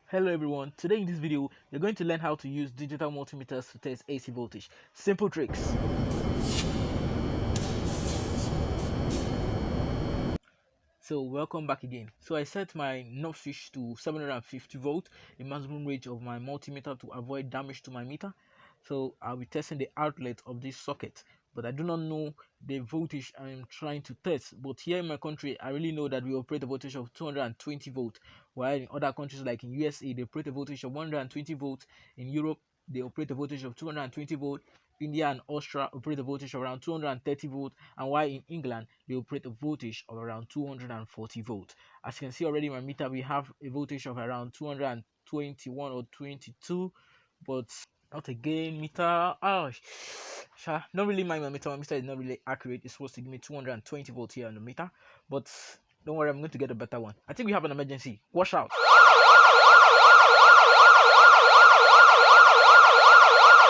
Hello everyone, today in this video you're going to learn how to use digital multimeters to test AC voltage. Simple tricks. So welcome back again. So I set my knob switch to 750 volt, the maximum range of my multimeter, to avoid damage to my meter. So I'll be testing the outlet of this socket, but I do not know the voltage I'm trying to test. But here in my country, I really know that we operate a voltage of 220 volt, while in other countries like in USA they operate a voltage of 120 volt. In Europe they operate a voltage of 220 volt. India and Austria operate a voltage of around 230 volt, and while in England they operate a voltage of around 240 volt. As you can see already in my meter, we have a voltage of around 221 or 22, but not again meter. Oh, not really mind my meter. My meter is not really accurate. It's supposed to give me 220 volts here on the meter, but don't worry, I'm going to get a better one. I think we have an emergency. Wash out.